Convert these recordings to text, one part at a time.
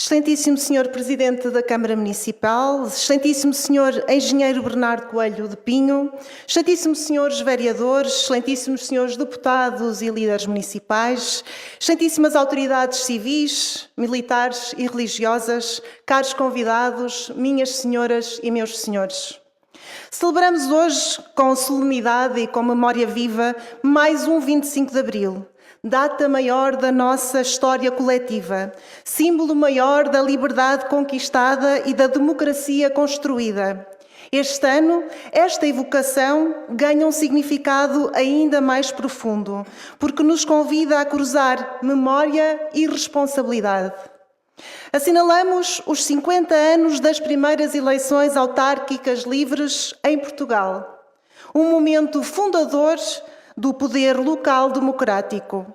Excelentíssimo Senhor Presidente da Câmara Municipal, Excelentíssimo Senhor Engenheiro Bernardo Coelho de Pinho, Excelentíssimos Senhores Vereadores, Excelentíssimos Senhores Deputados e líderes municipais, Excelentíssimas autoridades civis, militares e religiosas, caros convidados, minhas senhoras e meus senhores. Celebramos hoje, com solenidade e com memória viva, mais um 25 de Abril, data maior da nossa história coletiva, símbolo maior da liberdade conquistada e da democracia construída. Este ano, esta evocação ganha um significado ainda mais profundo, porque nos convida a cruzar memória e responsabilidade. Assinalamos os 50 anos das primeiras eleições autárquicas livres em Portugal, um momento fundador do poder local democrático.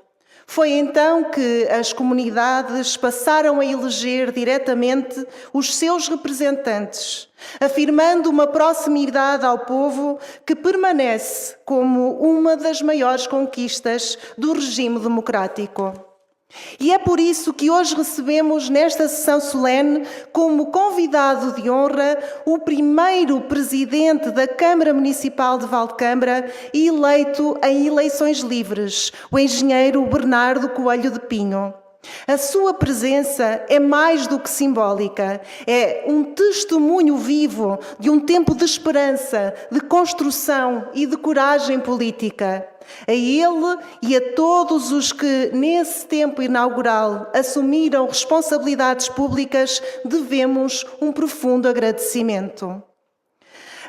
Foi então que as comunidades passaram a eleger diretamente os seus representantes, afirmando uma proximidade ao povo que permanece como uma das maiores conquistas do regime democrático. E é por isso que hoje recebemos nesta sessão solene como convidado de honra o primeiro presidente da Câmara Municipal de Valdecâmara eleito em eleições livres, o engenheiro Bernardo Coelho de Pinho. A sua presença é mais do que simbólica, é um testemunho vivo de um tempo de esperança, de construção e de coragem política. A ele e a todos os que, nesse tempo inaugural, assumiram responsabilidades públicas, devemos um profundo agradecimento.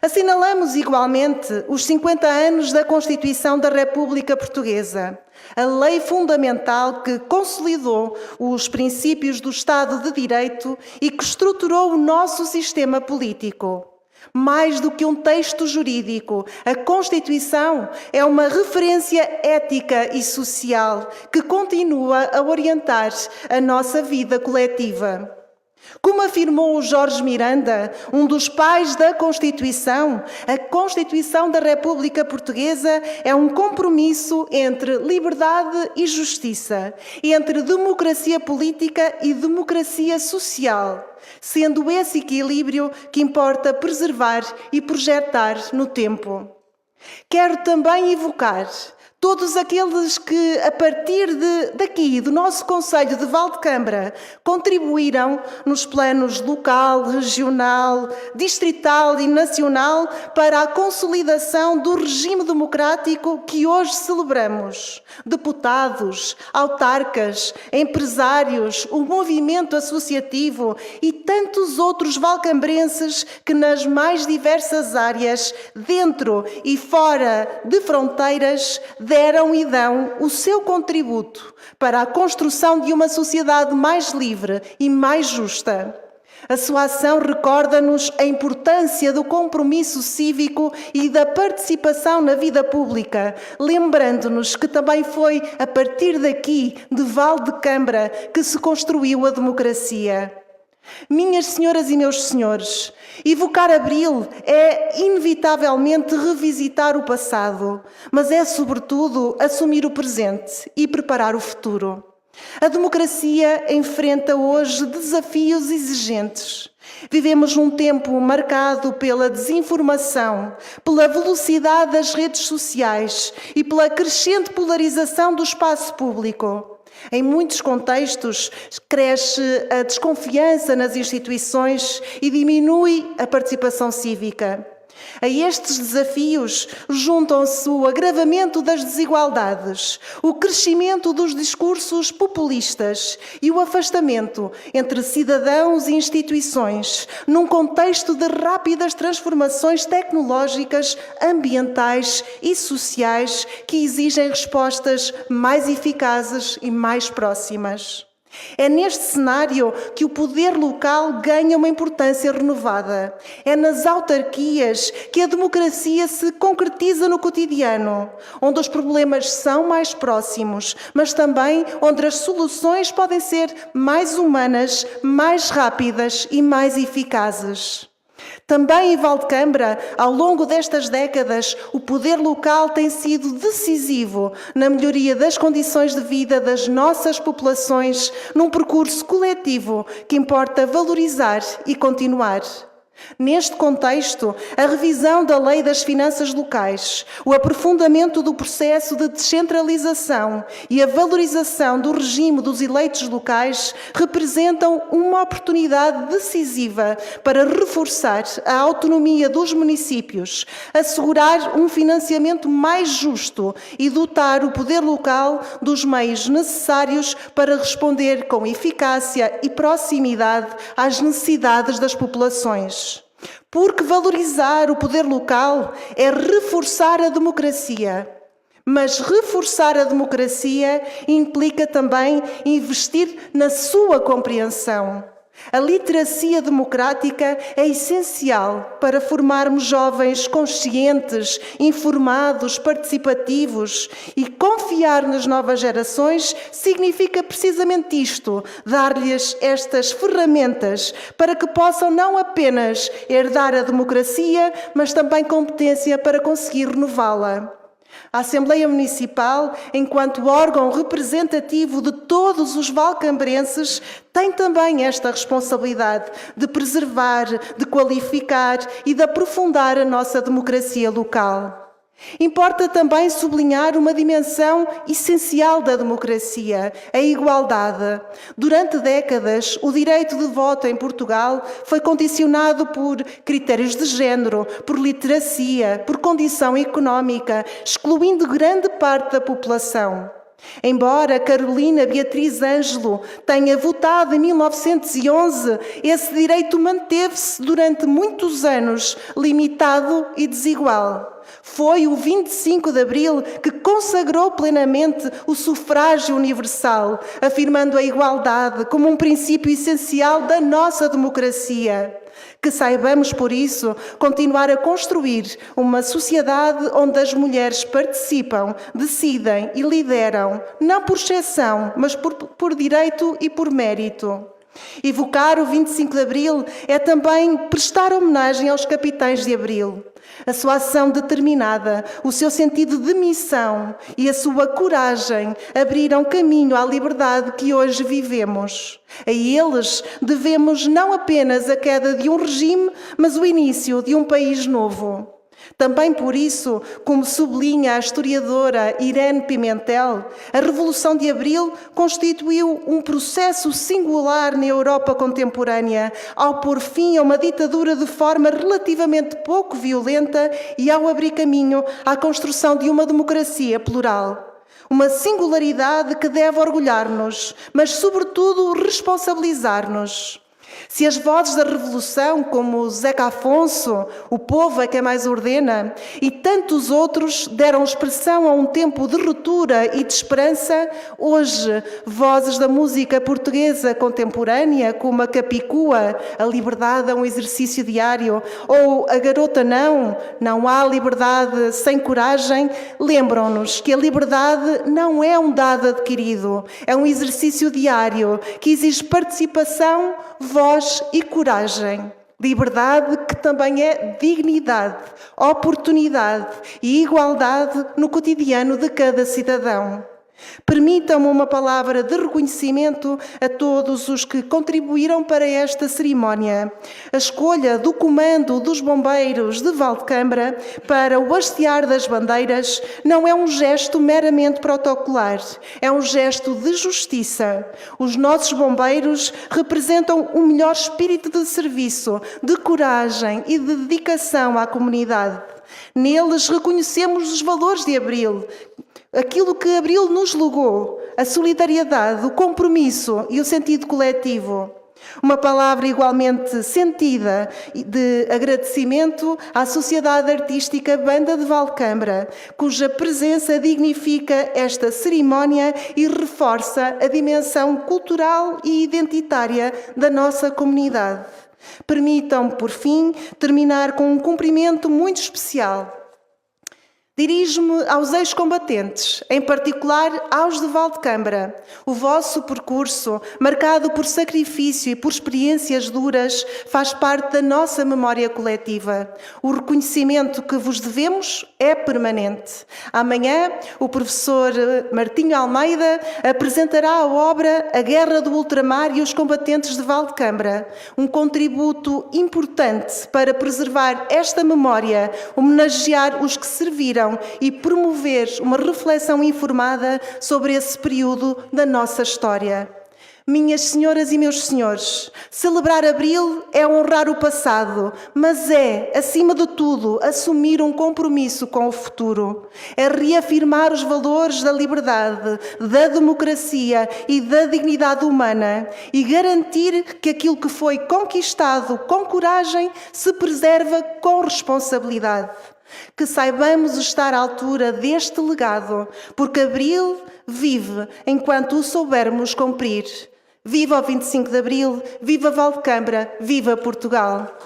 Assinalamos igualmente os 50 anos da Constituição da República Portuguesa, a lei fundamental que consolidou os princípios do Estado de Direito e que estruturou o nosso sistema político. Mais do que um texto jurídico, a Constituição é uma referência ética e social que continua a orientar a nossa vida coletiva. Como afirmou Jorge Miranda, um dos pais da Constituição, a Constituição da República Portuguesa é um compromisso entre liberdade e justiça, entre democracia política e democracia social, sendo esse equilíbrio que importa preservar e projetar no tempo. Quero também evocar todos aqueles que, a partir daqui, do nosso Conselho de Valdecâmara, contribuíram nos planos local, regional, distrital e nacional para a consolidação do regime democrático que hoje celebramos. Deputados, autarcas, empresários, o movimento associativo e tantos outros valcambrenses que nas mais diversas áreas, dentro e fora de fronteiras, deram e dão o seu contributo para a construção de uma sociedade mais livre e mais justa. A sua ação recorda-nos a importância do compromisso cívico e da participação na vida pública, lembrando-nos que também foi a partir daqui, de Valdecâmara, que se construiu a democracia. Minhas senhoras e meus senhores, evocar Abril é inevitavelmente revisitar o passado, mas é sobretudo assumir o presente e preparar o futuro. A democracia enfrenta hoje desafios exigentes. Vivemos num tempo marcado pela desinformação, pela velocidade das redes sociais e pela crescente polarização do espaço público. Em muitos contextos, cresce a desconfiança nas instituições e diminui a participação cívica. A estes desafios juntam-se o agravamento das desigualdades, o crescimento dos discursos populistas e o afastamento entre cidadãos e instituições, num contexto de rápidas transformações tecnológicas, ambientais e sociais que exigem respostas mais eficazes e mais próximas. É neste cenário que o poder local ganha uma importância renovada. É nas autarquias que a democracia se concretiza no cotidiano, onde os problemas são mais próximos, mas também onde as soluções podem ser mais humanas, mais rápidas e mais eficazes. Também em Valcambra, ao longo destas décadas, o poder local tem sido decisivo na melhoria das condições de vida das nossas populações, num percurso coletivo que importa valorizar e continuar. Neste contexto, a revisão da Lei das Finanças Locais, o aprofundamento do processo de descentralização e a valorização do regime dos eleitos locais representam uma oportunidade decisiva para reforçar a autonomia dos municípios, assegurar um financiamento mais justo e dotar o poder local dos meios necessários para responder com eficácia e proximidade às necessidades das populações. Porque valorizar o poder local é reforçar a democracia. Mas reforçar a democracia implica também investir na sua compreensão. A literacia democrática é essencial para formarmos jovens conscientes, informados, participativos, e confiar nas novas gerações significa precisamente isto, dar-lhes estas ferramentas para que possam não apenas herdar a democracia, mas também competência para conseguir renová-la. A Assembleia Municipal, enquanto órgão representativo de todos os valcambrenses, tem também esta responsabilidade de preservar, de qualificar e de aprofundar a nossa democracia local. Importa também sublinhar uma dimensão essencial da democracia, a igualdade. Durante décadas, o direito de voto em Portugal foi condicionado por critérios de género, por literacia, por condição económica, excluindo grande parte da população. Embora Carolina Beatriz Ângelo tenha votado em 1911, esse direito manteve-se durante muitos anos, limitado e desigual. Foi o 25 de Abril que consagrou plenamente o sufrágio universal, afirmando a igualdade como um princípio essencial da nossa democracia. Que saibamos, por isso, continuar a construir uma sociedade onde as mulheres participam, decidem e lideram, não por exceção, mas por direito e por mérito. Evocar o 25 de Abril é também prestar homenagem aos capitães de Abril. A sua ação determinada, o seu sentido de missão e a sua coragem abriram caminho à liberdade que hoje vivemos. A eles devemos não apenas a queda de um regime, mas o início de um país novo. Também por isso, como sublinha a historiadora Irene Pimentel, a Revolução de Abril constituiu um processo singular na Europa contemporânea, ao pôr fim a uma ditadura de forma relativamente pouco violenta e ao abrir caminho à construção de uma democracia plural. Uma singularidade que deve orgulhar-nos, mas sobretudo responsabilizar-nos. Se as vozes da Revolução, como Zeca Afonso, O Povo é quem mais ordena, e tantos outros deram expressão a um tempo de ruptura e de esperança, hoje, vozes da música portuguesa contemporânea, como a Capicua, a liberdade é um exercício diário, ou a Garota não há liberdade sem coragem, lembram-nos que a liberdade não é um dado adquirido, é um exercício diário que exige participação, voz e coragem. Liberdade que também é dignidade, oportunidade e igualdade no cotidiano de cada cidadão. Permitam-me uma palavra de reconhecimento a todos os que contribuíram para esta cerimónia. A escolha do Comando dos Bombeiros de Valcambra para o hastear das bandeiras não é um gesto meramente protocolar, é um gesto de justiça. Os nossos bombeiros representam o melhor espírito de serviço, de coragem e de dedicação à comunidade. Neles reconhecemos os valores de Abril, aquilo que Abril nos legou, a solidariedade, o compromisso e o sentido coletivo. Uma palavra igualmente sentida de agradecimento à Sociedade Artística Banda de Valcambra, cuja presença dignifica esta cerimónia e reforça a dimensão cultural e identitária da nossa comunidade. Permitam, por fim, terminar com um cumprimento muito especial. Dirijo-me aos ex-combatentes, em particular aos de Valdecâmara. O vosso percurso, marcado por sacrifício e por experiências duras, faz parte da nossa memória coletiva. O reconhecimento que vos devemos é permanente. Amanhã, o professor Martinho Almeida apresentará a obra A Guerra do Ultramar e os Combatentes de Valdecâmara, um contributo importante para preservar esta memória, homenagear os que serviram e promover uma reflexão informada sobre esse período da nossa história. Minhas senhoras e meus senhores, celebrar Abril é honrar o passado, mas é, acima de tudo, assumir um compromisso com o futuro. É reafirmar os valores da liberdade, da democracia e da dignidade humana e garantir que aquilo que foi conquistado com coragem se preserva com responsabilidade. Que saibamos estar à altura deste legado, porque Abril vive enquanto o soubermos cumprir. Viva o 25 de Abril, viva Valdecâmara, viva Portugal!